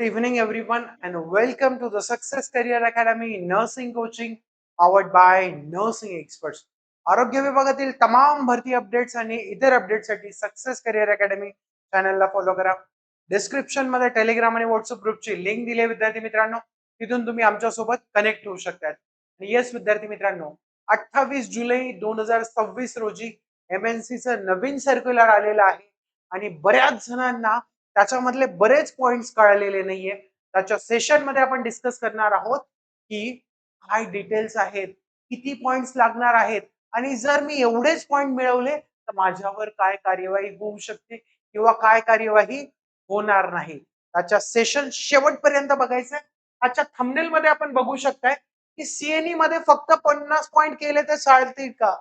Good evening, everyone, and welcome to the Success Career Academy Nursing Coaching powered by Nursing Experts. आरोग्य विभागातील तमाम भरती updates आणि इतर अपडेट्ससाठी सक्सेस करिअर अकॅडमी चॅनलला फॉलो करा. डिस्क्रिप्शन मध्ये टेलिग्राम आणि व्हॉट्सअप ग्रुपची लिंक दिली आहे विद्यार्थी मित्रांनो. तिथून तुम्ही आमच्यासोबत कनेक्ट होऊ शकतात. आणि येस विद्यार्थी मित्रांनो, 28 जुलै 2026 रोजी MNCचं नवीन सर्क्युलर आलेलं आहे आणि बऱ्याच जणांना त्याच्यामधले बरेच पॉइंट्स कळलेले नाहीये. त्याच्या सेशन मध्ये आपण डिस्कस करणार आहोत की काय डिटेल्स आहेत, किती पॉइंट्स लागणार आहेत आणि जर मी एवढेच पॉइंट मिळवले तर माझ्यावर काय कार्यवाही होऊ शकते किंवा काय कार्यवाही होणार नाही. त्याच्या सेशन शेवटपर्यंत बघायचंय. आजच्या थंबनेल मध्ये आपण बघू शकताय की सीएनई मध्ये फक्त 50 पॉइंट केले तर चालतील का?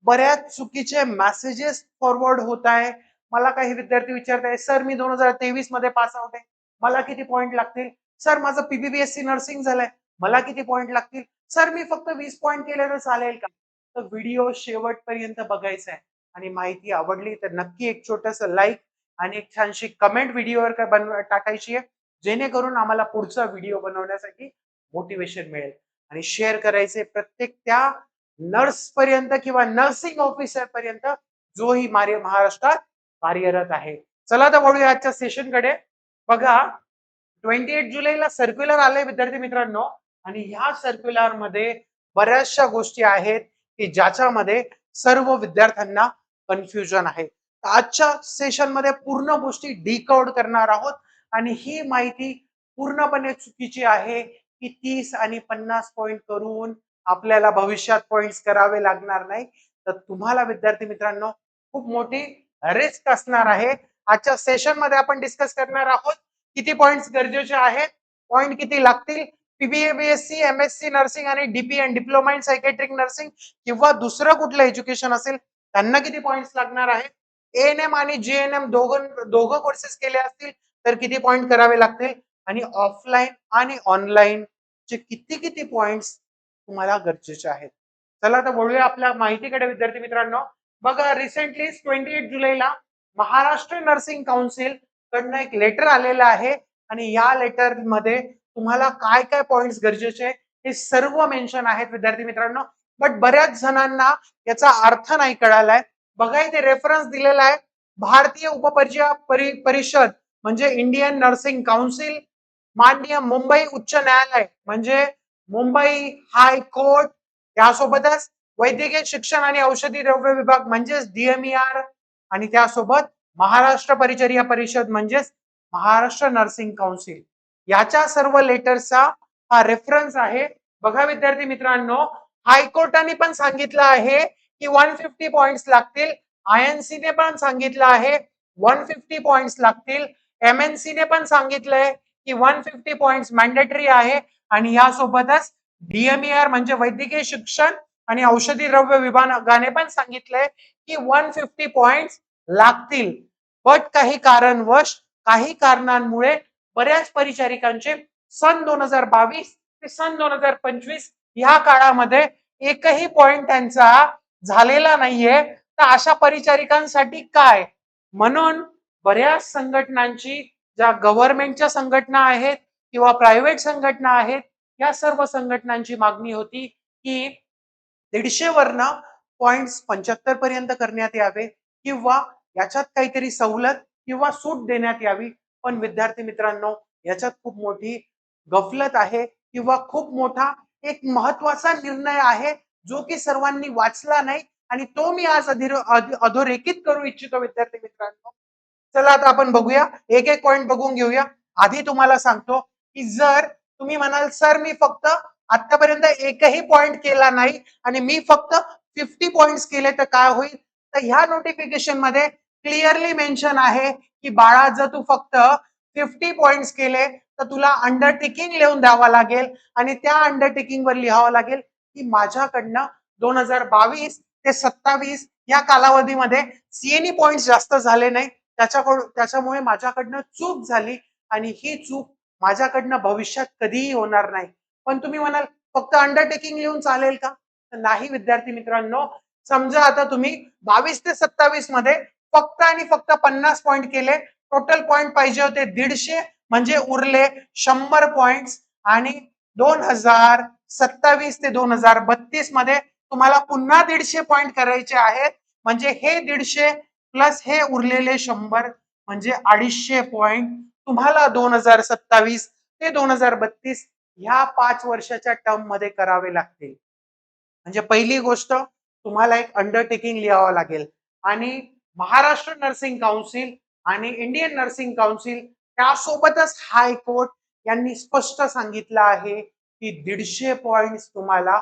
बऱ्याच चुकीचे मेसेजेस फॉरवर्ड होत आहे. मला काही विद्यार्थी विचारत आहे, सर मी 2023 मध्ये पास आउट आहे, मला किती पॉइंट लागतील? सर माझं PBBSc नर्सिंग झालंय, मला किती पॉइंट लागतील? सर मी फक्त 20 पॉइंट केले तर चालेल का? तर व्हिडिओ शेवटपर्यंत बघायचा आहे आणि माहिती आवडली तर नक्की एक छोटस लाईक आणि एक छानशी कमेंट व्हिडिओवर टाकायची आहे, जेणेकरून आम्हाला पुढचा व्हिडिओ बनवण्यासाठी मोटिवेशन मिळेल. आणि शेअर करायचे प्रत्येक त्या नर्स पर्यंत किंवा नर्सिंग ऑफिसर पर्यंत जो ही महाराष्ट्रात कार्यरत आहे. चला तर वळूया आजच्या सेशन कडे. बघा, 28 जुलैला सर्क्युलर आले विद्यार्थी मित्रांनो आणि ह्या सर्क्युलर मध्ये बऱ्याचशा गोष्टी आहेत की ज्याच्यामध्ये सर्व विद्यार्थ्यांना कन्फ्युजन आहे. आजच्या सेशन मध्ये पूर्ण गोष्टी डिकोड करणार आहोत आणि ही माहिती पूर्णपणे चुकीची आहे की 30 आणि 50 पॉइंट करून आपल्याला भविष्यात पॉइंट्स करावे लागणार नाही. तर तुम्हाला विद्यार्थी मित्रांनो खूप मोठी रिस्क असणार आहे. आजच्या सेशन मध्ये आपण डिस्कस करणार आहोत किती पॉइंट्स गरजेचे आहेत, पॉइंट किती लागतील, PBBSc, MSc नर्सिंग आणि DPN diploma in psychiatric nursing किंवा दुसरं कुठलं एज्युकेशन असेल त्यांना किती पॉइंट्स लागणार आहेत, ANM आणि GNM दोघं कोर्सेस केले असतील तर किती पॉइंट करावे लागतील आणि ऑफलाईन आणि ऑनलाईन चे किती किती पॉइंट्स तुम्हाला गरजेचे आहेत. चला तर बोलूया आपल्या माहितीकडे विद्यार्थी मित्रांनो. बघा, रिसेंटली 28 जुलैला महाराष्ट्र नर्सिंग काउन्सिल कडनं एक लेटर आलेलं आहे आणि या लेटर मध्ये तुम्हाला काय काय पॉइंट्स गरजेचे हे सर्व मेन्शन आहेत विद्यार्थी मित्रांनो. बट बऱ्याच जणांना याचा अर्थ नाही कळालाय. बघा, इथे रेफरन्स दिलेला आहे भारतीय उपपरीक्षा परिषद म्हणजे इंडियन नर्सिंग काउन्सिल, माननीय मुंबई उच्च न्यायालय म्हणजे मुंबई हायकोर्ट, यासोबतच वैद्यकीय शिक्षण आणि औषधी द्रव्य विभाग म्हणजेच DMER आणि त्यासोबत महाराष्ट्र परिचर्या परिषद म्हणजेच महाराष्ट्र नर्सिंग काउन्सिल, याच्या सर्व लेटरचा हा रेफरन्स आहे. बघा विद्यार्थी मित्रांनो, हायकोर्टाने पण सांगितलं आहे की 150 पॉइंट्स लागतील, INC ने पण सांगितलं आहे 150 पॉइंट्स लागतील, MNC ने पण सांगितलंय की 150 पॉइंट्स मॅन्डेटरी आहे आणि यासोबतच DMER म्हणजे वैद्यकीय शिक्षण आणि औषधी द्रव्य विभागाने पण सांगितलंय की 150 पॉइंट्स लागतील. बट काही कारणांमुळे बऱ्याच परिचारिकांचे सन 2022 ते सन 2025 या काळामध्ये एकही पॉइंट त्यांचा झालेला नाहीये. तर अशा परिचारिकांसाठी काय? म्हणून बऱ्याच संघटनांची, ज्या गव्हर्नमेंटच्या संघटना आहेत किंवा प्रायव्हेट संघटना आहेत, या सर्व संघटनांची मागणी होती की 150 वरनं पॉइंट्स 75 पर्यंत करण्यात यावे किंवा याच्यात काहीतरी सवलत किंवा सूट देण्यात यावी. पण विद्यार्थी मित्रांनो, याच्यात खूप मोठी गफलत आहे किंवा खूप मोठा एक महत्वाचा निर्णय आहे जो की सर्वांनी वाचला नाही आणि तो मी आज अधोरेखित करू इच्छितो विद्यार्थी मित्रांनो. चला आता आपण बघूया, एक एक पॉइंट बघून घेऊया. आधी तुम्हाला सांगतो की जर तुम्ही म्हणाल सर मी फक्त आतापर्यंत एकही पॉइंट केला नाही आणि मी फक्त 50 पॉइंट्स केले तर काय होईल? तर ह्या नोटिफिकेशन मध्ये क्लिअरली मेन्शन आहे की बाळा, जर तू फक्त 50 पॉइंट्स केले तर तुला अंडरटेकिंग लिहून द्यावा लागेल आणि त्या अंडरटेकिंग वर लिहावं लागेल की माझ्याकडनं 2022 ते 27 या कालावधीमध्ये सीएनई पॉइंट्स जास्त झाले नाही, त्याच्यामुळे माझ्याकडनं चूक झाली आणि ही चूक माझ्याकडनं भविष्यात कधीही होणार नाही. पण तुम्ही म्हणाल फक्त अंडरटेकिंग लिहून चालेल का? तर नाही विद्यार्थी मित्रांनो. समजा आता तुम्ही 22 ते 27 मध्ये फक्त आणि फक्त 50 पॉइंट केले, टोटल पॉइंट पाहिजे होते 150 म्हणजे उरले 100 पॉइंट्स आणि 2027 ते 2032 मध्ये तुम्हाला पुन्हा 150 पॉइंट करायचे आहेत. म्हणजे हे 150 प्लस हे उरलेले 100 म्हणजे 250 पॉइंट तुम्हाला 2027 ते 2032 ह्या 5 वर्षाच्या टर्म मध्ये करावे लागतील. म्हणजे पहिली गोष्ट तुम्हाला एक अंडरटेकिंग लिहावं लागेल आणि महाराष्ट्र नर्सिंग काउन्सिल आणि इंडियन नर्सिंग काउन्सिल त्यासोबतच हायकोर्ट यांनी स्पष्ट सांगितलं आहे की 150 पॉइंट्स तुम्हाला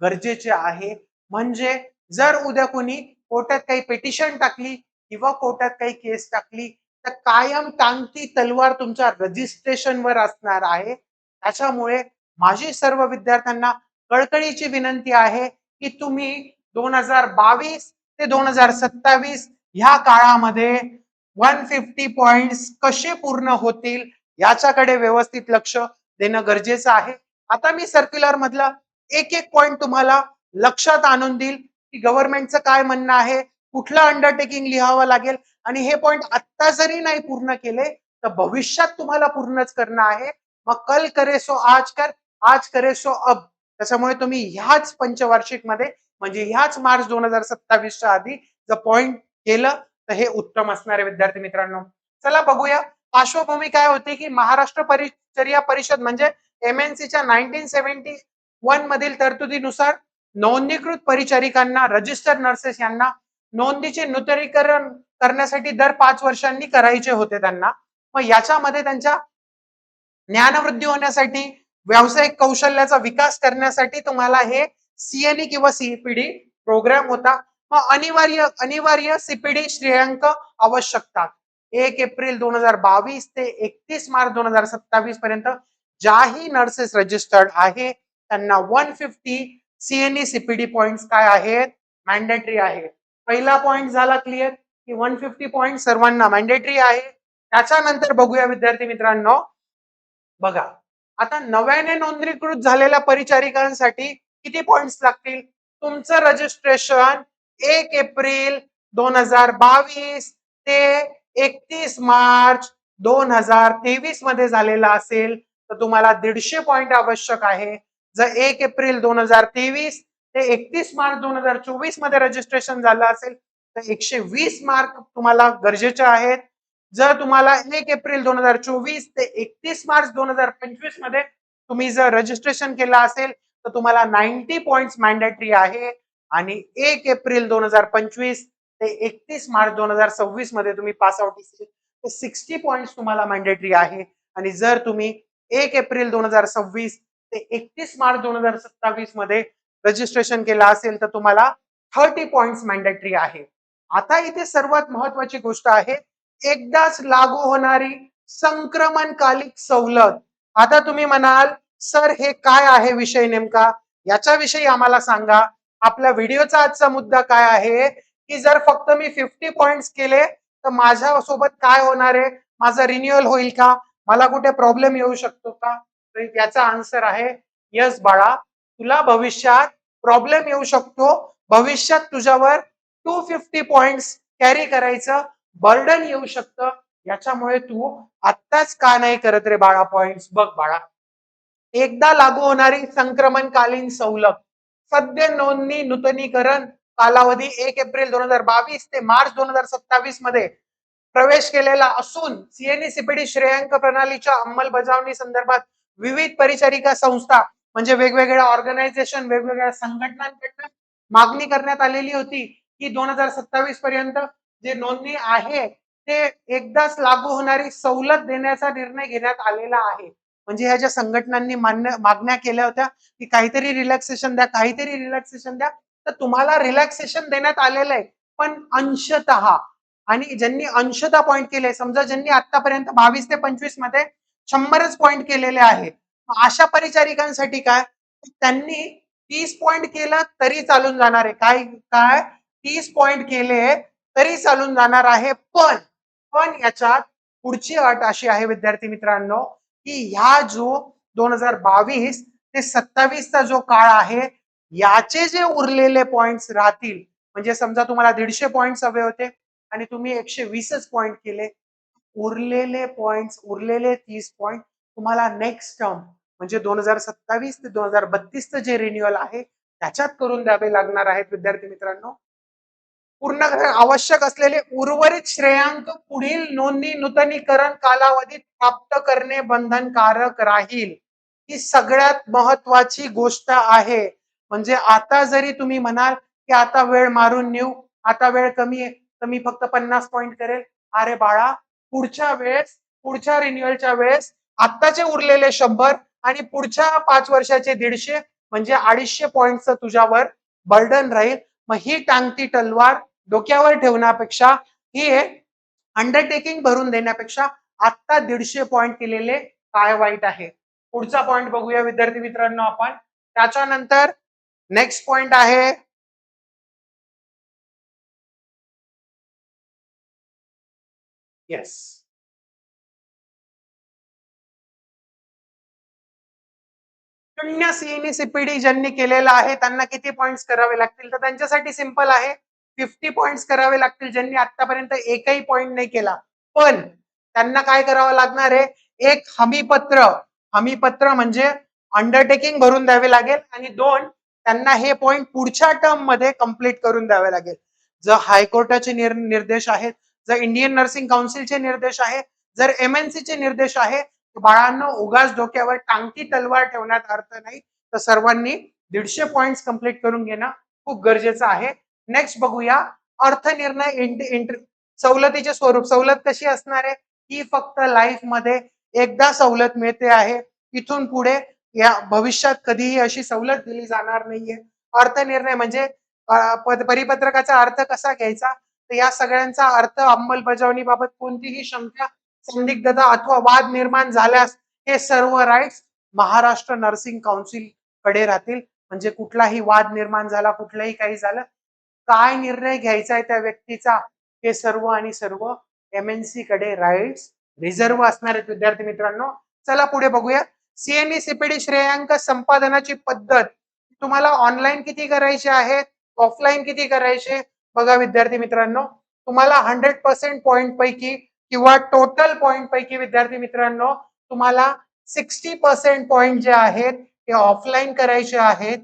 गरजेचे आहे. म्हणजे जर उद्या कोणी कोर्टात काही पिटिशन टाकली किंवा कोर्टात काही केस टाकली तर कायम टांगती तलवार तुमच्या रजिस्ट्रेशनवर असणार आहे. त्याच्यामुळे माझी सर्व विद्यार्थ्यांना कळकळीची विनंती आहे की तुम्ही 2022 ते 2027 ह्या काळामध्ये 150 पॉइंट्स कसे पूर्ण होतील याच्याकडे व्यवस्थित लक्ष देणं गरजेचं आहे. आता मी सर्क्युलर मधला एक एक पॉइंट तुम्हाला लक्षात आणून देईल की गव्हर्नमेंटचं काय म्हणणं आहे, कुठलं अंडरटेकिंग लिहावं लागेल आणि हे पॉइंट आत्ता जरी नाही पूर्ण केले तर भविष्यात तुम्हाला पूर्णच करणं आहे. मग कल करे सो आज कर, आज करे सो अब. त्याच्यामुळे तुम्ही ह्याच पंचवार्षिक मध्ये म्हणजे ह्याच मार्च 2027च्या आधी जर पॉइंट केलं तर हे उत्तम असणारे विद्यार्थी मित्रांनो. चला बघूया पार्श्वभूमी काय होती की महाराष्ट्र परिचर्या परिषद म्हणजे MNCच्या 1971 मधील तरतुदीनुसार नोंदणीकृत परिचारिकांना रजिस्टर्ड नर्सेस यांना नोंदीचे नूतनीकरण करण्यासाठी दर 5 वर्षांनी करायचे होते त्यांना. मग याच्यामध्ये त्यांच्या ज्ञानवृद्धी होण्यासाठी व्यावसायिक कौशल्याचा विकास करण्यासाठी तुम्हाला हे CNE किंवा CPD प्रोग्राम होता. मग अनिवार्य CPD श्रेयांक आवश्यकता 1 एप्रिल 2022 ते 31 मार्च 2027 पर्यंत ज्याही नर्सेस रजिस्टर्ड आहे त्यांना 150 CNE CPD पॉइंट्स काय आहेत मॅन्डेटरी आहे. पहिला पॉइंट झाला क्लिअर की 150 पॉइंट सर्वांना मॅन्डेटरी आहे. त्याच्यानंतर बघूया विद्यार्थी मित्रांनो, बघा आता नव्याने नोंदणीकृत झालेल्या परिचारिकांसाठी किती पॉइंट्स लागतील. तुमचं रजिस्ट्रेशन 1 एप्रिल 2022 ते 31 मार्च 2023 मध्ये झालेला असेल तर तुम्हाला 150 पॉइंट आवश्यक आहे. जर 1 एप्रिल 2023 ते 31 मार्च 2024 मध्ये रजिस्ट्रेशन झालं असेल तर 120 मार्क तुम्हाला गरजेचे आहेत. जर तुम्हाला 1 एप्रिल 2024 ते 31 मार्च 2025 मध्ये तुम्ही जर रजिस्ट्रेशन केलं असेल तर तुम्हाला 90 पॉइंट्स मॅन्डेटरी आहे आणि 1 एप्रिल 2025 ते 31 मार्च 2026 मध्ये तुम्ही पास आउट असेल तर 60 पॉइंट्स तुम्हाला मॅन्डेटरी आहे. आणि जर तुम्ही 1 एप्रिल 2026 ते 31 मार्च 2027 मध्ये रजिस्ट्रेशन केलं असेल तर तुम्हाला 30 पॉइंट्स मॅन्डेटरी आहे. आता इथे सर्वात महत्वाची गोष्ट आहे एकदाच लागू होणारी संक्रमणकालिक सवलत. आता तुम्ही म्हणाल सर हे काय आहे विषय नेमका, याच्याविषयी आम्हाला सांगा. आपल्या व्हिडिओचा आजचा मुद्दा काय आहे की जर फक्त मी 50 पॉइंट्स केले तर माझ्या सोबत काय होणार आहे, माझा रिन्युअल होईल का, मला कुठे प्रॉब्लेम येऊ शकतो का. तर याचा आन्सर आहे यस बाळा, तुला भविष्यात प्रॉब्लेम येऊ शकतो. भविष्यात तुझ्यावर 250 पॉइंट्स कॅरी करायचं बर्डन येऊ शकतं. याच्यामुळे तू आत्ताच का नाही करत रे बाळा पॉइंट्स. बघ बाळा, एकदा लागू होणारी संक्रमणकालीन सवलत सद्य नोंदणी नूतनीकरण कालावधी 1 एप्रिल 2022 ते मार्च 2027 मध्ये प्रवेश केलेला असून CNE CPD श्रेयांक प्रणालीच्या अंमलबजावणी संदर्भात विविध परिचारिका संस्था म्हणजे वेगवेगळ्या ऑर्गनायझेशन वेगवेगळ्या संघटनांकडून मागणी करण्यात आलेली होती की 2027 पर्यंत जे नोंदणी आहे ते एकदाच लागू होणारी सवलत देण्याचा निर्णय घेण्यात आलेला आहे. म्हणजे ह्या ज्या संघटनांनी मागण्या केल्या होत्या की काहीतरी रिलॅक्सेशन द्या, काहीतरी रिलॅक्सेशन द्या, तर तुम्हाला रिलॅक्सेशन देण्यात आलेलं आहे पण अंशतः. आणि ज्यांनी अंशतः पॉइंट केले, समजा ज्यांनी आतापर्यंत 22 ते 25 मध्ये 100च पॉइंट केलेले आहेत, अशा परिचारिकांसाठी काय त्यांनी 30 पॉइंट केलं तरी चालून जाणार आहे. काय काय 30 पॉइंट केले तरी चालून जाणार आहे. पण याच्यात पुढची अट अशी आहे विद्यार्थी मित्रांनो की ह्या जो 2022 ते 27 चा जो काळ आहे याचे जे उरलेले पॉइंट्स राहतील, म्हणजे समजा तुम्हाला 150 पॉइंट्स हवे होते आणि तुम्ही 120च पॉइंट केले, उरलेले पॉइंट्स, उरलेले 30 पॉइंट तुम्हाला नेक्स्ट टर्म म्हणजे 2027 ते 2032 जे रिन्युअल आहे त्याच्यात करून द्यावे लागणार आहेत विद्यार्थी मित्रांनो. पूर्ण आवश्यक असलेले उर्वरित श्रेयांक पुढील नोंदणी नूतनीकरण कालावधीत प्राप्त करणे बंधनकारक राहील. ही सगळ्यात महत्वाची गोष्ट आहे. म्हणजे आता जरी तुम्ही म्हणाल की आता वेळ मारून नेऊ, आता वेळ कमी आहे, तर मी फक्त 50 पॉइंट करेल. अरे बाळा, पुढच्या वेळेस, पुढच्या रिन्युअलच्या वेळेस आत्ताचे उरलेले 100 आणि पुढच्या 5 वर्षाचे 150 म्हणजे 250 पॉइंटचं तुझ्यावर बर्डन राहील. मग ही टांगती तलवार डोक्यावर ठेवण्यापेक्षा ही अंडरटेकिंग भरून देण्यापेक्षा आता 150 पॉइंट केलेले काय वाईट आहे. पुढचा पॉइंट बघूया विद्यार्थी मित्रांनो आपण. त्याच्यानंतर नेक्स्ट पॉइंट आहे येस, शून्य सीईनी सीपीडी ज्यांनी केलेला आहे त्यांना किती पॉइंट्स करावे लागतील, तर त्यांच्यासाठी सिंपल आहे, 50 पॉइंट्स करावे लागतील ज्यांनी आतापर्यंत एकही पॉइंट नाही केला. पण त्यांना काय करावं लागणार आहे, एक हमीपत्र, हमीपत्र म्हणजे अंडरटेकिंग भरून द्यावे लागेल आणि 2 त्यांना हे पॉइंट पुढच्या टर्म मध्ये कंप्लीट करून द्यावे लागेल. जर हायकोर्टाचे निर्देश आहेत, जर इंडियन नर्सिंग काउन्सिलचे निर्देश आहे, जर एमएनसी चे निर्देश आहे, बाळांनो उगाच डोक्यावर टांगती तलवार ठेवण्यात अर्थ नाही. तर सर्वांनी 150 पॉइंट्स कंप्लीट करून घेणं खूप गरजेचं आहे. नेक्स्ट बघूया अर्थनिर्णय सवलतीचे स्वरूप. सवलत कशी असणार आहे, ही फक्त लाईफ मध्ये एकदा सवलत मिळते आहे. इथून पुढे या भविष्यात कधीही अशी सवलत दिली जाणार नाहीये. अर्थनिर्णय म्हणजे परिपत्रकाचा अर्थ कसा घ्यायचा, तर या सगळ्यांचा अर्थ अंमलबजावणीबाबत कोणतीही शंका, संदिग्धता अथवा वाद निर्माण झाल्यास हे सर्व राईट्स महाराष्ट्र नर्सिंग काउन्सिल कडे राहतील. म्हणजे कुठलाही वाद निर्माण झाला, कुठलंही काही झालं, काय निर्णय घ्यायचा आहे त्या व्यक्तीचा, हे सर्व आणि सर्व एमएनसी कडे राईट्स रिझर्व असणार आहेत विद्यार्थी मित्रांनो. चला पुढे बघूया. सीएनई सीपीडी श्रेयांक संपादनाची पद्धत तुम्हाला ऑनलाईन किती करायचे आहेत, ऑफलाईन किती करायचे, बघा विद्यार्थी मित्रांनो. तुम्हाला 100% पॉइंट पैकी किंवा टोटल पॉइंट पैकी विद्यार्थी मित्रांनो तुम्हाला 60% पॉइंट जे आहेत ते ऑफलाईन करायचे आहेत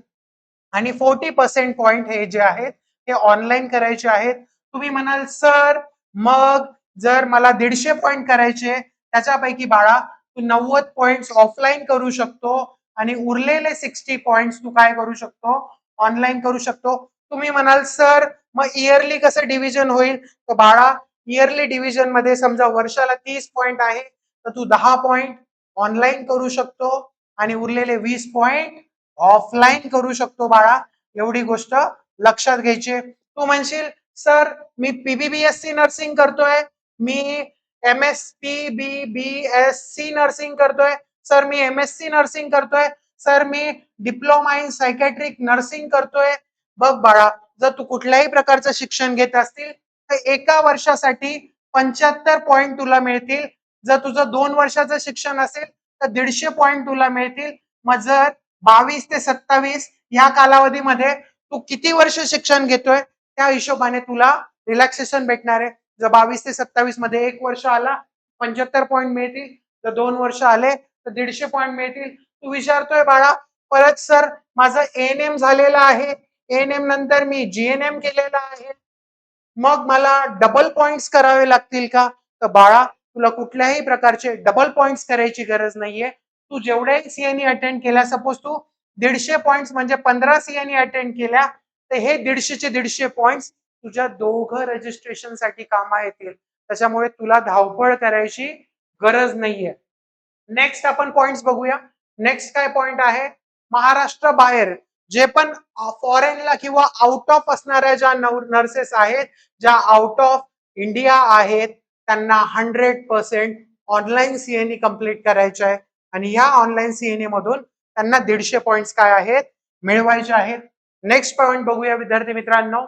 आणि 40% पॉइंट हे जे आहेत ते ऑनलाईन करायचे आहेत. तुम्ही म्हणाल सर मग जर मला 150 पॉइंट करायचे त्याच्यापैकी बाळा तू 90 पॉइंट्स ऑफलाईन करू शकतो आणि उरलेले 60 पॉइंट्स तू काय करू शकतो, ऑनलाईन करू शकतो. तुम्ही म्हणाल सर मग इयरली कसं डिव्हिजन होईल, तर बाळा इयरली डिव्हिजन मध्ये समजा वर्षाला 30 पॉइंट आहे तर तू 10 पॉइंट ऑनलाईन करू शकतो आणि उरलेले 20 पॉइंट ऑफलाईन करू शकतो बाळा. एवढी गोष्ट लक्षात घ्यायची. तू म्हणशील सर मी पीबीबीएससी नर्सिंग करतोय, मी MSPBBSC नर्सिंग करतोय, सर मी MSc नर्सिंग करतोय, sir me diploma in psychiatric nursing करतोय. बघ बाळा, जर तू कुठल्याही प्रकारचं शिक्षण घेत असतील तर एका वर्षासाठी 75 पॉइंट तुला मिळतील. जर तुझं 2 वर्षाचं शिक्षण असेल तर 150 पॉइंट तुला मिळतील. मग जर 22 ते 27 या कालावधीमध्ये तू किती वर्ष शिक्षण घेतोय त्या हिशोबाने तुला रिलॅक्सेशन भेटणार आहे. जर 22 ते 27 मध्ये 1 वर्ष आला 75 पॉइंट मिळतील, जर 2 वर्ष आले तर 150 पॉइंट मिळतील. तू विचारतोय बाळा परत सर माझं एएनएम झालेलं आहे, एएनएम नंतर मी जीएनएम केलेलं आहे, मग मला डबल पॉइंट्स करावे लागतील का, तर बाळा तुला कुठल्याही प्रकारचे डबल पॉइंट्स करायची गरज नाहीये. तू जेवढे सीएनई अटेंड केल्या, सपोज तू 150 पॉइंट्स म्हणजे 15 सीएनई अटेंड केल्या, तर हे 150 चे 150 पॉइंट्स तुझ्या दोघं रजिस्ट्रेशन साठी कामा येतील. त्याच्यामुळे तुला धावपळ करायची गरज नाहीये. नेक्स्ट आपण पॉइंट्स बघूया. नेक्स्ट काय पॉइंट आहे, महाराष्ट्र बाहेर जे पण फॉरेनला किंवा आउट ऑफ असणाऱ्या ज्या नर्सेस आहेत, ज्या आउट ऑफ इंडिया आहेत, त्यांना 100% ऑनलाईन सीएनई कंप्लीट करायचे आहे आणि या ऑनलाईन सीएनई मधून त्यांना 150 पॉइंट्स काय आहेत मिळवायचे आहेत. नेक्स्ट पॉइंट बघूया विद्यार्थी मित्रांनो,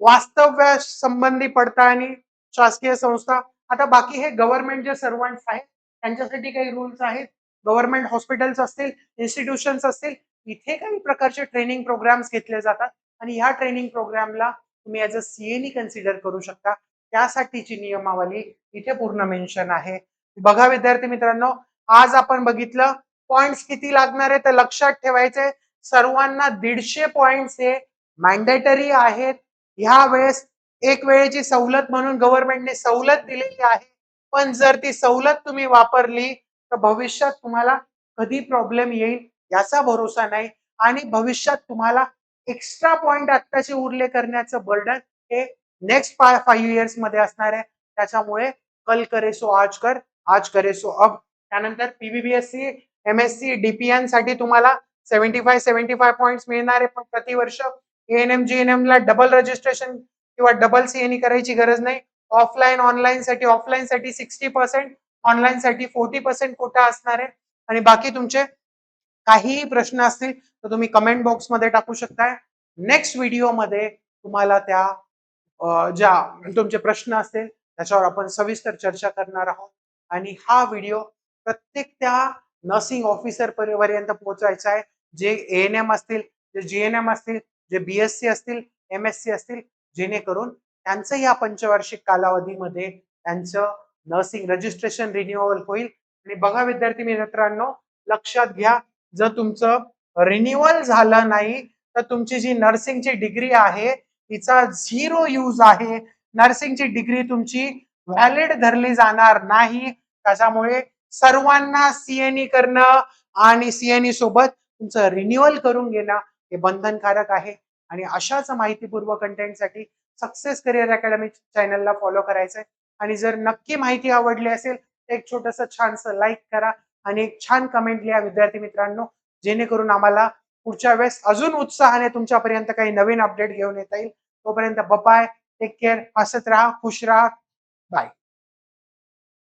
वास्तव्य संबंधी पडताळणी शासकीय संस्था. आता बाकी हे गव्हर्नमेंट जे सर्वंट्स आहेत त्यांच्यासाठी काही रूल्स आहेत. गव्हर्नमेंट हॉस्पिटल्स असतील, इन्स्टिट्यूशन्स असतील, इथे काही प्रकारचे ट्रेनिंग प्रोग्राम्स घेतले जातात आणि ह्या ट्रेनिंग प्रोग्रामला तुम्ही ऍज अ सीएनई कन्सिडर करू शकता. त्यासाठीची नियमावली इथे पूर्ण मेन्शन आहे. बघा विद्यार्थी मित्रांनो, आज आपण बघितलं पॉइंट्स किती लागणार आहे, तर लक्षात ठेवायचे सर्वांना 150 पॉइंट्स हे मॅन्डेटरी आहेत. ह्या वेळेस एक वेळेची सवलत म्हणून गव्हर्नमेंटने सवलत दिलेली आहे, पण जर ती सवलत तुम्ही वापरली तर भविष्यात तुम्हाला कधी प्रॉब्लेम येईल याचा भरोसा नाही आणि भविष्यात तुम्हाला एक्स्ट्रा पॉइंट आत्ताचे उरले करण्याचं बर्डन हे नेक्स्ट 5 इयर्स मध्ये असणार आहे. त्याच्यामुळे कल करे सो आज कर, आज करे सो अब. त्यानंतर पीव्हीबीएससी, एमएससी, डीपीएन साठी तुम्हाला 75 पॉइंट्स मिळणार आहे, पण प्रतिवर्ष एएनएम जीएनएम ला डबल रजिस्ट्रेशन किंवा डबल सीएनई करायची गरज नाही. ऑफलाईन साठी 60%, ऑनलाईन साठी 40% कोटा असणार आहे. आणि बाकी तुमचे काहीही प्रश्न असतील तर तुम्ही कमेंट बॉक्स मध्ये टाकू शकताय. नेक्स्ट व्हिडिओ मध्ये तुम्हाला त्या ज्या तुमचे प्रश्न असतील त्याच्यावर आपण सविस्तर चर्चा करणार आहोत आणि हा व्हिडिओ प्रत्येक त्या नर्सिंग ऑफिसर पर्यंत पोहोचायचा आहे, जे एएनएम असतील, जे जीएनएम असतील, जे बीएससी असतील, एमएससी असतील, जेणेकरून त्यांचं या पंचवार्षिक कालावधीमध्ये त्यांचं नर्सिंग रजिस्ट्रेशन रिन्युअल होईल. आणि बघा विद्यार्थी मित्रांनो, लक्षात घ्या, जर तुमचं रिन्युअल झालं नाही तर तुमची जी नर्सिंगची डिग्री आहे तिचा 0 यूज आहे. नर्सिंगची डिग्री तुमची व्हॅलिड धरली जाणार नाही. त्याच्यामुळे सर्वांना सीएनई करणं आणि सीएनई सोबत तुमचं रिन्युअल करून घेणं हे बंधनकारक आहे. आणि अशाच माहितीपूर्व कंटेंटसाठी सक्सेस करिअर अकॅडमी चॅनलला फॉलो करायचंय. आणि जर नक्की माहिती आवडली असेल तर एक छोटंसं छानसं लाईक करा आणि एक छान कमेंट लिहा विद्यार्थी मित्रांनो, जेणेकरून आम्हाला पुढच्या वेळेस अजून उत्साहाने तुमच्यापर्यंत काही नवीन अपडेट घेऊन येता येईल. तोपर्यंत बाय, टेक केअर, हसत राहा, खुश राहा, बाय.